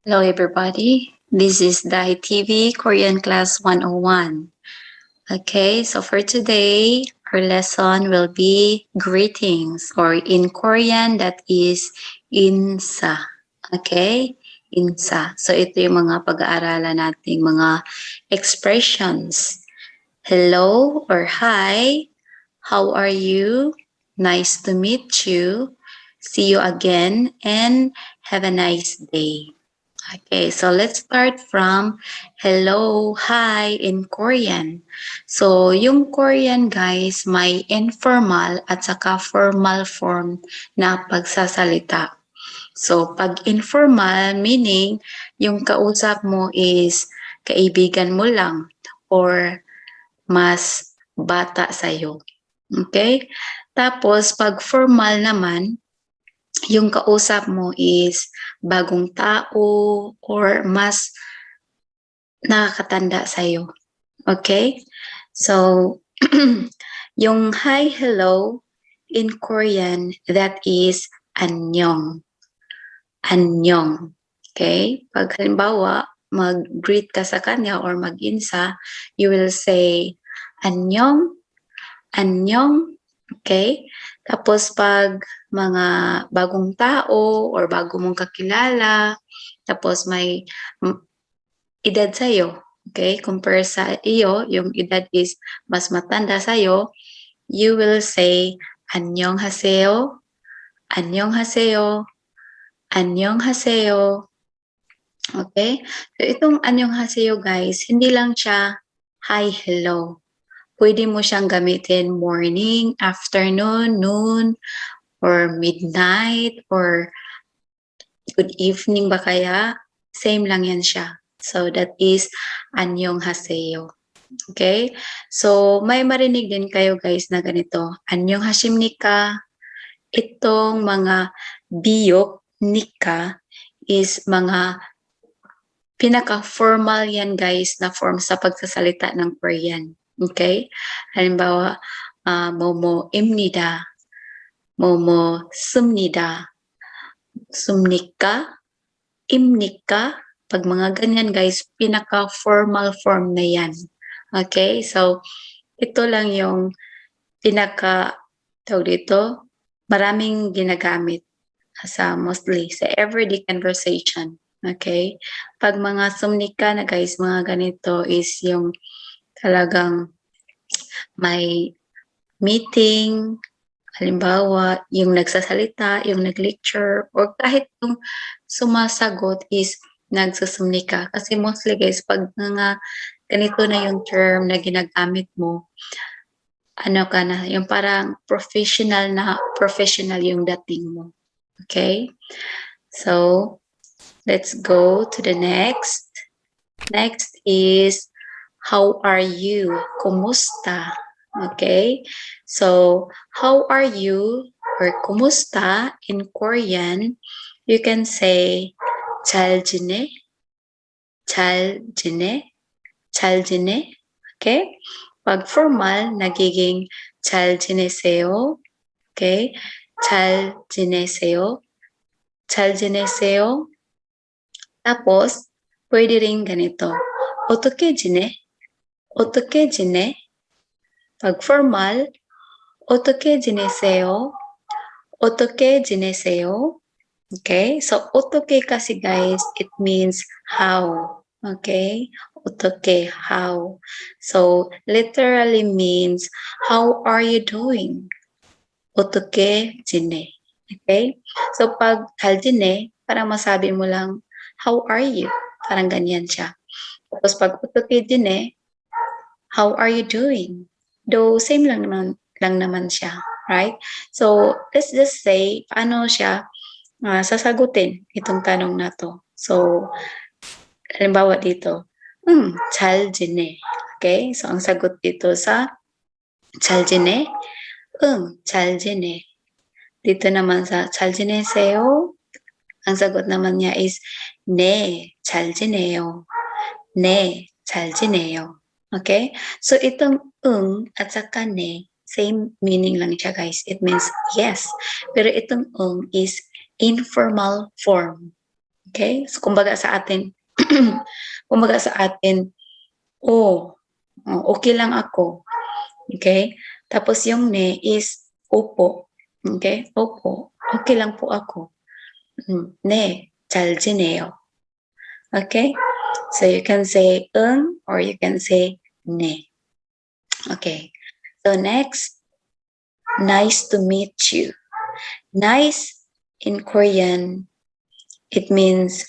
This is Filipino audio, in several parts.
Hello everybody, this is DAHEETV Korean Class 101. Okay, so for today, our lesson will be greetings, or in Korean that is insa. Okay, insa. So ito yung mga pag-aaralan nating mga expressions. Hello or hi, how are you? Nice to meet you. See you again and have a nice day. Okay, so let's start from hello, hi in Korean. So, yung Korean guys, may informal at saka formal form na pagsasalita. So, pag informal, meaning yung kausap mo is kaibigan mo lang or mas bata sa'yo. Okay? Tapos, pag formal naman, yung kausap mo is bagong tao or mas nakakatanda sa'yo. Okay? So, yung hi, hello in Korean, that is annyeong. Annyeong. Okay? Pag halimbawa, mag-greet ka sa kanya or mag-insa, you will say annyeong, annyeong. Okay? Tapos pag mga bagong tao or bago mong kakilala, tapos may edad sa'yo, okay? Compare sa iyo, yung edad is mas matanda sa'yo, you will say, 안녕하세요, 안녕하세요, 안녕하세요. Okay? So itong 안녕하세요 guys, hindi lang siya hi, hello. Pwede mo siyang gamitin morning, afternoon, noon, or midnight, or good evening ba kaya? Same lang yan siya. So that is 안녕하세요. Okay? So may marinig din kayo guys na ganito. 안녕하십니까? Itong mga biyok, nika, is mga pinaka-formal yan guys na form sa pagsasalita ng Korean. Okay? Halimbawa, 모모입니다. 뭐뭐 씁니다. 씁니까? Imnika. Pag mga ganyan guys, pinaka-formal form na yan. Okay? So, ito lang yung tawag dito, maraming ginagamit sa mostly sa everyday conversation. Okay? Pag mga sumnika na guys, mga ganito is yung talagang may meeting, halimbawa, yung nagsasalita, yung nag-lecture, or kahit yung sumasagot is nagsusumnika. Kasi mostly guys, pag nga ganito na yung term na ginagamit mo, ano ka na, yung parang professional yung dating mo. Okay? So, let's go to the next. Next is, how are you? Kumusta? Okay? So, how are you or kumusta in Korean, you can say 잘 지내, 잘 지내, 잘 지내. Okay? Pag formal, nagiging 잘 지내세요. Okay? 잘 지내세요. 잘 지내세요. Tapos, pwede rin ganito. 어떻게 지내? 어떻게 지내? Pag formal, 어떻게 지내세요? 어떻게 지내세요? Okay? So, 어떻게 kasi guys, it means how. Okay? 어떻게, how. So, literally means, how are you doing? 어떻게 지내? Okay? So, pag 잘 지내, parang masabi mo lang, how are you? Parang ganyan siya. Tapos pag 어떻게 지내, how are you doing? Though same lang naman siya, right? So, let's just say, paano siya sasagutin itong tanong na to. So, halimbawa dito, 잘 지내. Okay? So, ang sagot dito sa 잘 지내, 잘 지내. Dito naman sa 잘 지내세요, ang sagot naman niya is 네, 잘 지내요. 네, 잘 지내요. Okay? So, itong at saka ne, same meaning lang siya guys. It means yes. Pero itong is informal form. Okay? So, kumbaga sa atin, kumbaga sa atin, okay lang ako. Okay? Tapos yung ne is opo. Okay? Opo. Okay lang po ako. 네, 잘 지내요. Okay? So you can say or you can say 네. Okay. So next, nice to meet you. Nice in Korean, it means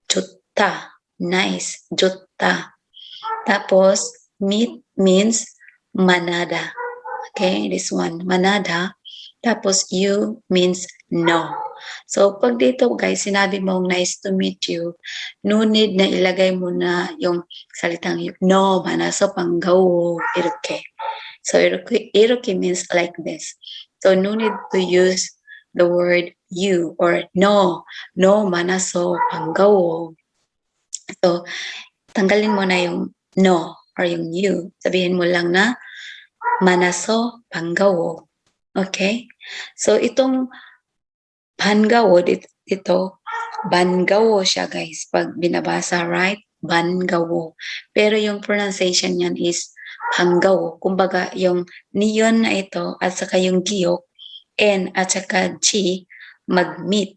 좋다. Nice. 좋다. Tapos, meet means manada. Okay, this one, manada. Tapos, you means no. So, pag dito guys, sinabi mong nice to meet you, no need na ilagay mo na yung salitang no, manaso panggaw, iroke. So, iroke means like this. So, no need to use the word you or no, manaso panggaw. So, tanggalin mo na yung no or yung you. Sabihin mo lang na manaso panggawo. Okay? So, itong bangawo, ito, bangawo siya guys. Pag binabasa, right? Bangawo. Pero yung pronunciation niyan is panggawo. Kumbaga, yung niyon na ito at saka yung giyok, N at saka G, mag-meet.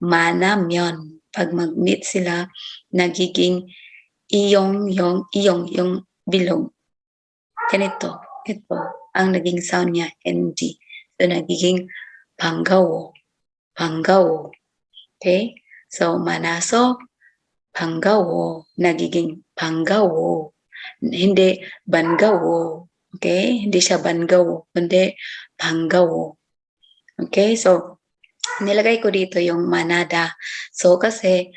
Manamyon. Pag mag-meet sila, nagiging yung bilog. Ganito. Ito. Ang naging sound niya, NG. So, nagiging bangawo. Bangawo. Okay? So, manaso, bangawo. Nagiging bangawo. Hindi bangawo. Okay? Hindi siya bangawo. Kundi bangawo. Okay? So, nilagay ko dito yung manada. So, kasi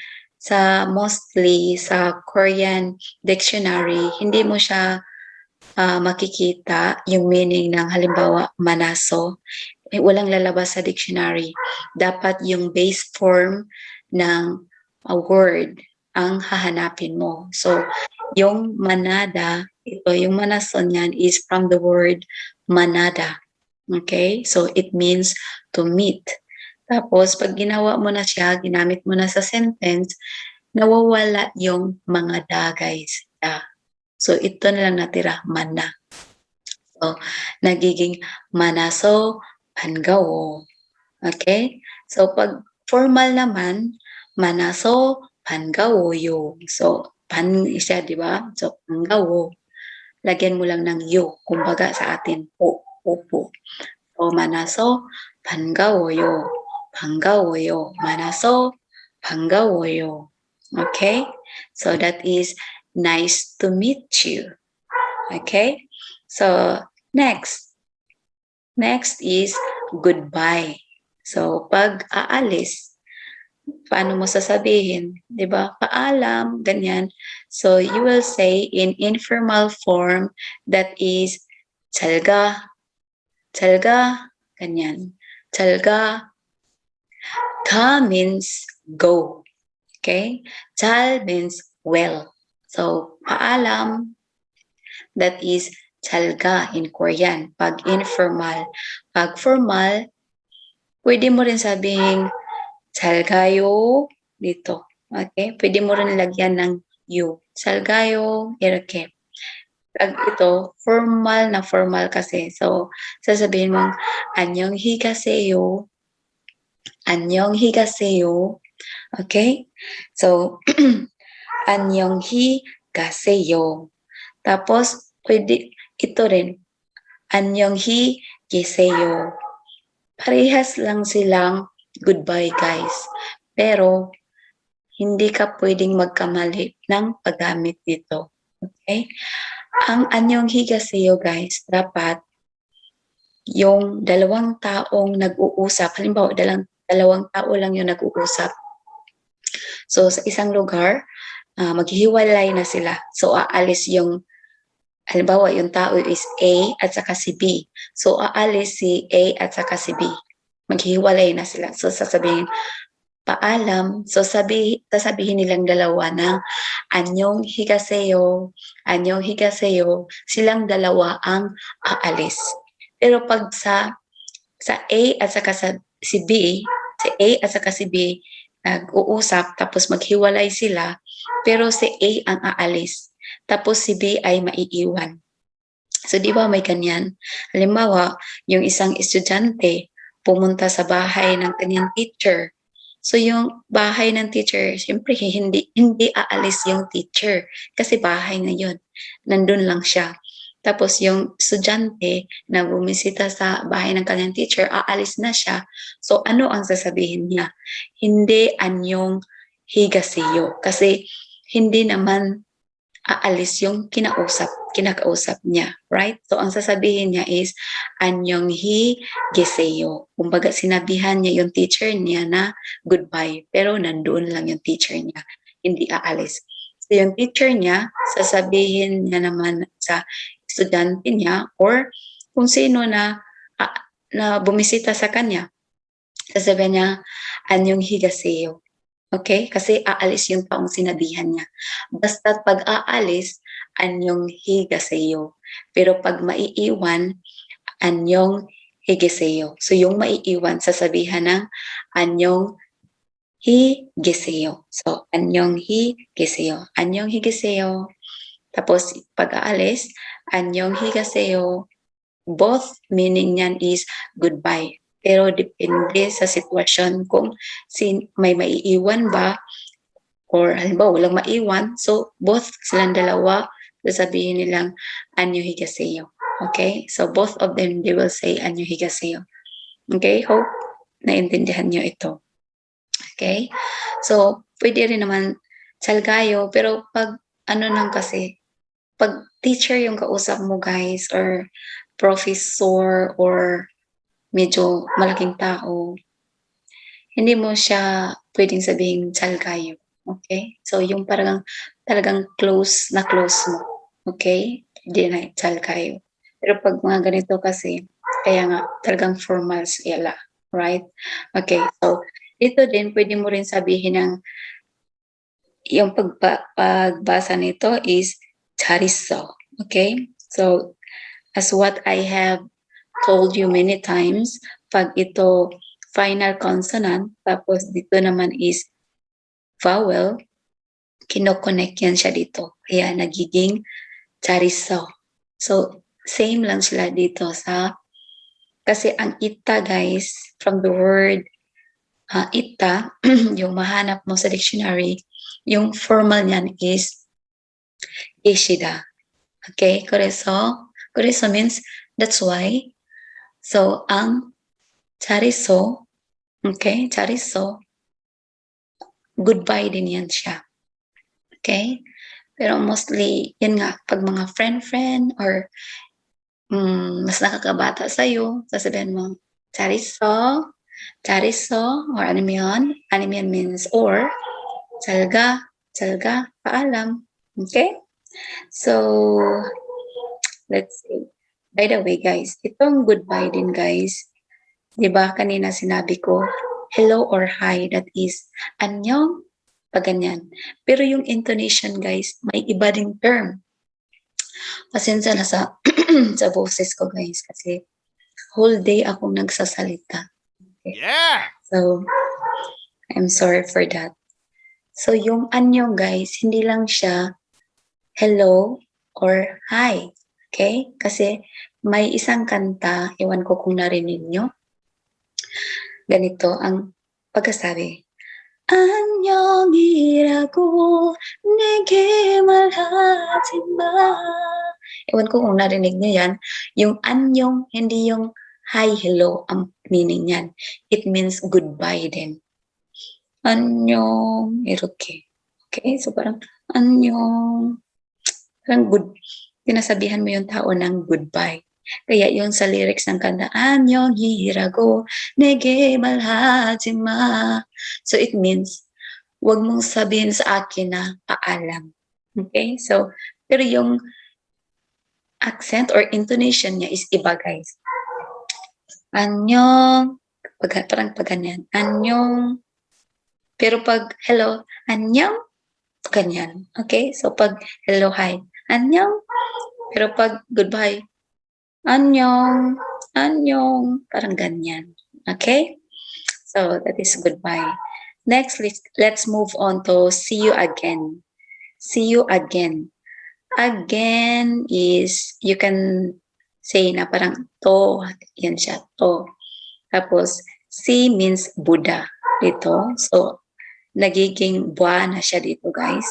mostly sa Korean dictionary, hindi mo siya makikita yung meaning ng halimbawa manaso. Walang lalabas sa dictionary. Dapat yung base form ng word ang hahanapin mo. So, yung manada, yung manaso niyan is from the word manada. Okay? So, it means to meet. Tapos, pag ginawa mo na siya, ginamit mo na sa sentence, nawawala yung mga da, guys. Da. So, ito na lang natira, mana. So, nagiging manaso, pangawo. Okay? So, pag formal naman, manaso, pangawoyo. So, pan siya, di ba? So, pangawo. Lagyan mo lang ng yo. Kumbaga sa atin, opo. So, manaso, pangawoyo. 반가워요. 만나서 반가워요. Okay? So that is nice to meet you. Okay? So next is goodbye. So pag aalis, paano mo sasabihin? 'Di ba? Paalam, ganyan. So you will say in informal form that is 잘가, ganyan. 잘가, Ka means go. Okay? Chal means well. So, paalam, that is chalga in Korean. Pag informal. Pag formal, pwede mo rin sabihin chalgayo dito. Okay? Pwede mo rin lagyan ng you. Chalgayo, iroke. Pag ito, formal na formal kasi. So, sasabihin mong 안녕히 가세요. 안녕히 가세요. Okay? So, 안녕히 가세요. Tapos, pwede, ito rin, 안녕히 계세요. Parehas lang silang goodbye, guys. Pero, hindi ka pwedeng magkamali ng paggamit nito. Okay? Ang 안녕히 가세요, guys, dapat yung dalawang taong nag-uusap, halimbawa, dalawang tao lang yung nag-uusap. So, sa isang lugar, maghihiwalay na sila. So, aalis yung, halimbawa, yung tao is A at saka si B. So, aalis si A at saka si B. Maghihiwalay na sila. So, sasabihin, paalam. So, sasabihin nilang dalawa na 안녕히 가세요. 안녕히 가세요. Silang dalawa ang aalis. Pero pag sa A at saka si B, si A at saka si B, nag-uusap tapos maghiwalay sila, pero si A ang aalis, tapos si B ay maiiwan. So, di ba may ganyan? Halimbawa, yung isang estudyante pumunta sa bahay ng kanyang teacher. So, yung bahay ng teacher, siyempre hindi aalis yung teacher kasi bahay na yun. Nandun lang siya. Tapos yung estudyante na bumisita sa bahay ng kanyang teacher, aalis na siya. So, ano ang sasabihin niya? Hindi anyong higaseyo. Kasi hindi naman aalis yung kinakausap niya, right? So, ang sasabihin niya is, anyong higaseyo. Kumbaga, sinabihan niya yung teacher niya na goodbye, pero nandoon lang yung teacher niya, hindi aalis. So, yung teacher niya, sasabihin niya naman sa estudyante niya or kung sino na bumisita sa kanya, sasabihin niya, anyong higaseyo. Okay? Kasi aalis yung taong sinabihan niya. Basta't pag aalis, anyong higaseyo. Pero pag maiiwan, anyong higaseyo. So yung maiiwan, sasabihan ng anyong higaseyo. So anyong higaseyo. Anyong higaseyo. Tapos pag aalis, anyong higaseyo. Both meaning niyan is goodbye. Pero depende sa sitwasyon kung may maiiwan ba or halimbawa walang maiwan. So, both silang dalawa, sasabihin nilang anyo higaseyo. Okay? So, both of them, they will say anyo higaseyo. Okay? Hope naintindihan nyo ito. Okay? So, pwede rin naman salgayo, pero pag ano nang kasi, pag teacher yung kausap mo guys or professor or medyo malaking tao, hindi mo siya pwedeng sabihin salgayo. Okay? So, yung talagang close na close mo. Okay? Hindi na salgayo. Pero pag mga ganito kasi, kaya nga, talagang formal sila. Right? Okay. So, dito din, pwede mo rin sabihin ng yung pagbasa nito is chariso. Okay? So, as what I have told you many times, pag ito final consonant, tapos dito naman is vowel, kinoconnect yan siya dito. Kaya nagiging chariso. So, same lang sila dito kasi ang ita guys, from the word ita, yung mahanap mo sa dictionary, yung formal niyan is ishida. Okay, koreso. Koreso means that's why. So, ang chariso, okay, chariso, goodbye din yan siya. Okay? Pero mostly, yan nga, pag mga friend-friend or mas nakakabata sa'yo, sasabihin mo, chariso, chariso, or ano yun? Ano yun means or, salga, salga, paalam. Okay? So, let's see. By the way, guys, itong goodbye din, guys. Di ba kanina sinabi ko, hello or hi, that is, anyong, pag ganyan. Pero yung intonation, guys, may iba ding term. Pasensya na sa, sa boses ko, guys, kasi whole day akong nagsasalita. Okay. Yeah! So, I'm sorry for that. So, yung anyong, guys, hindi lang siya hello or hi. Okay? Kasi may isang kanta, iwan ko kung narinig nyo. Ganito ang pagkasabi. 안녕이라고 내게 말하지 마. Ewan ko kung narinig niyo yan. Yung anyong, hindi yung hi, hello ang meaning niyan. It means goodbye din. Anyong, iroke. Okay? So parang anyong. Parang good. Tinasabihan mo yung tao ng goodbye. Kaya yung sa lyrics ng kanta, anyong hirago, nege malhaji ma. So it means, wag mong sabihin sa akin na paalam. Okay? So, pero yung accent or intonation niya is iba, guys. Anyong, parang pag ganyan. Anyong, pero pag hello, anyong, ganyan. Okay? So, pag hello, hi, anyong, pero pag goodbye, anyong, anyong, parang ganyan. Okay? So, that is goodbye. Next, let's move on to see you again. See you again. Again is, you can say na parang to, yan siya, to. Tapos, si means Buddha dito. So, nagiging bua na siya dito, guys.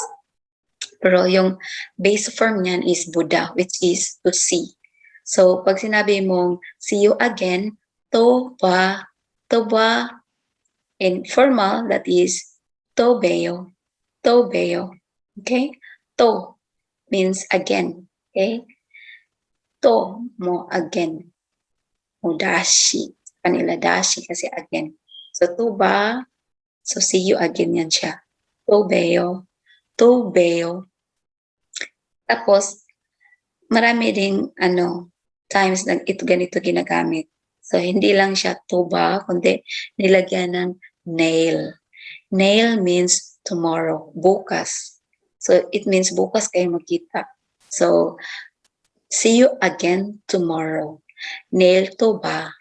Pero yung base form niyan is Buddha, which is to see. So, pag sinabi mong see you again, to ba, in formal, that is to beo, to beo. Okay? To means again. Okay? To mo again. O dashi. Kanila dashi kasi again. So, to ba, so see you again yan siya. To beo, to beo. Tapos, marami ding times na ito ganito ginagamit. So, hindi lang siya tuba, kundi nilagyan ng nail. Nail means tomorrow, bukas. So, it means bukas kayo magkita. So, see you again tomorrow. Nail tuba.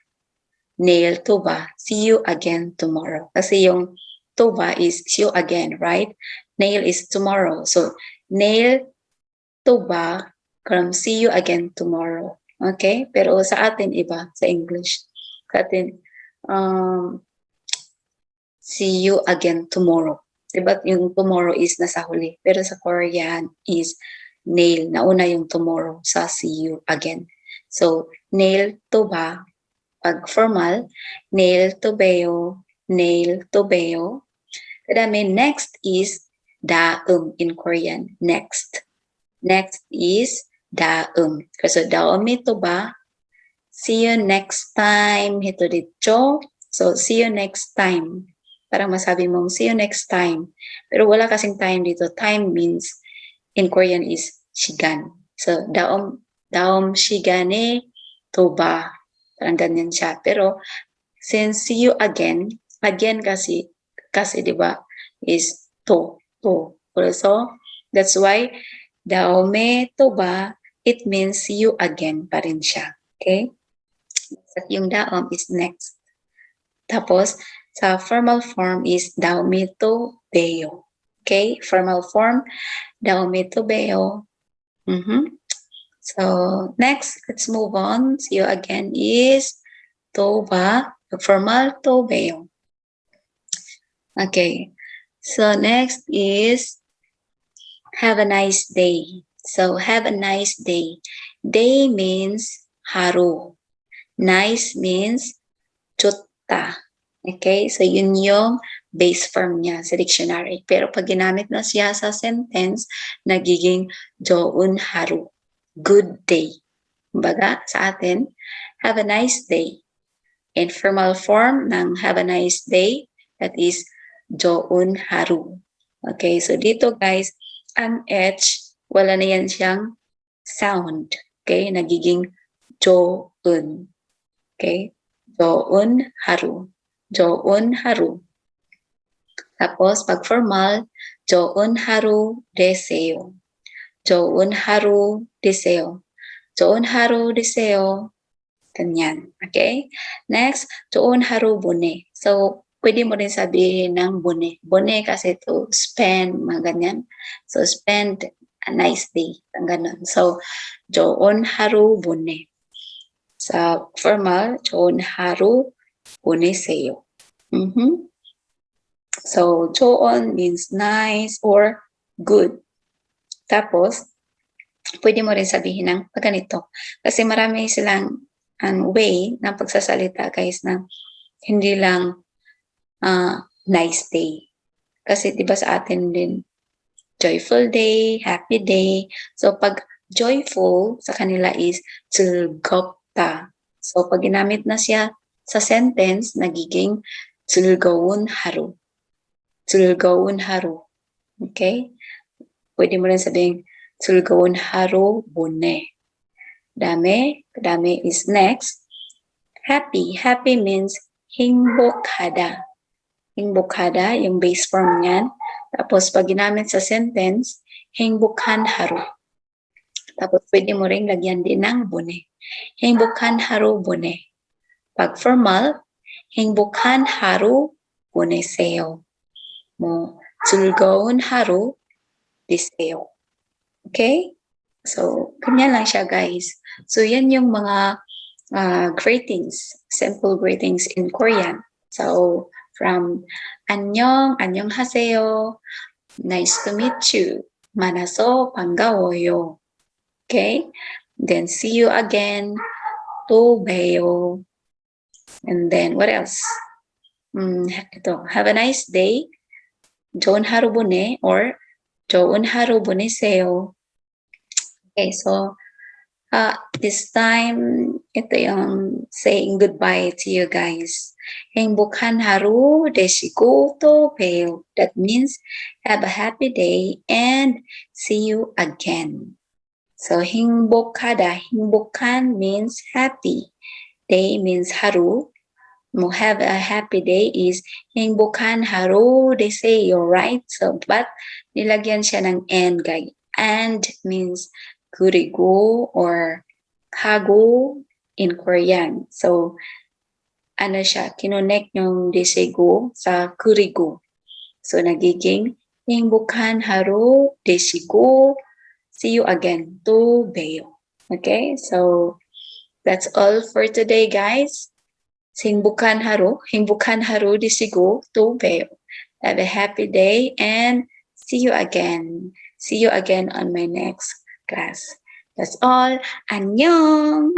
Nail tuba. See you again tomorrow. Kasi yung tuba is see you again, right? Nail is tomorrow. So, nail tuba from see you again tomorrow. Okay? Pero sa atin, iba sa English. Sa atin, see you again tomorrow. Diba yung tomorrow is nasa huli. Pero sa Korean is nail. Nauna yung tomorrow sa see you again. So, nail to ba? Pag formal, nail to beo, nail to beo. Kadami, next is in Korean. Next. Next is Kasi daom ito ba? See you next time. Ito dito. So, see you next time. Parang masabi mong, see you next time. Pero wala kasing time dito. Time means, in Korean is shigan. So, daom shigane to ba? Parang ganyan siya. Pero, since see you again kasi di ba, is to. So, that's why, daome to ba, it means see you again pa rin siya. Okay? At yung daom is next. Tapos, sa formal form is daome to beo. Okay? Formal form, daome to beo. So, next, let's move on. See you again is to ba, formal to beo. Okay. So, next is have a nice day. So, have a nice day. Day means haru. Nice means chutta. Okay? So, yun yung base form niya sa dictionary. Pero pag ginamit na siya sa sentence, nagiging joun haru. Good day. Kumbaga, sa atin, have a nice day. In formal form ng have a nice day, that is joun haru. Okay? So, dito guys, ang H, wala na yan siyang sound. Okay? Nagiging joun. Okay? Joun haru. Joun haru. Tapos, pag formal, joun haru deseo. Joun haru deseo. Joun haru deseo. Ganyan. Okay? Next, joun haru bune. So, pwede mo rin sabihin ng bune. Bune kasi to spend, mga ganyan. So, spend a nice day. Ang ganun. So, joon haru bune. Sa formal, joon haru bune seyo. So, joon means nice or good. Tapos, pwede mo rin sabihin ng ganito. Kasi marami silang way ng pagsasalita, guys, na hindi lang nice day. Kasi diba sa atin din, joyful day, happy day. So, pag joyful, sa kanila is 즐겁다. So, pag ginamit na siya sa sentence, nagiging 즐거운 haru. 즐거운 haru. Okay? Pwede mo rin sabihin, 즐거운 haru bune. Dami is next. Happy. Happy means 행복하다. 행복하다, yung base form niyan. Tapos, pag ginamit sa sentence, 행복한 haru. Tapos, pwede mo rin lagyan din ng bune. 행복한 haru bune. Pag formal, 행복한 haru boneseyo. 뭐 즐거운 하루 되세요. Okay? So, ganyan lang siya, guys. So, yan yung mga greetings, simple greetings in Korean. So, from 안녕, 안녕하세요, nice to meet you, 만나서 반가워요. Okay? Then, see you again, 또 봬요. And then, what else? ito, have a nice day, 좋은 하루 보내, or 좋은 하루 보내세요. Okay, so this time, ito yung saying goodbye to you guys. 행복한 하루 되시고 또 봬요. That means have a happy day and see you again. So 행복하다, 행복한 means happy. Day means haru. Mo have a happy day is 행복한 하루 되세요, right? So, but nilagyan siya ng and, guys. And means 그리고 or hago in Korean. So, ano siya, kinonect yung 되시고 sa 그리고. So, nagiging 행복한 하루 되시고 see you again, 또 봬요. Okay? So, that's all for today, guys. 행복한 하루 되시고 또 봬요. Have a happy day and see you again. See you again on my next class. That's all. 안녕!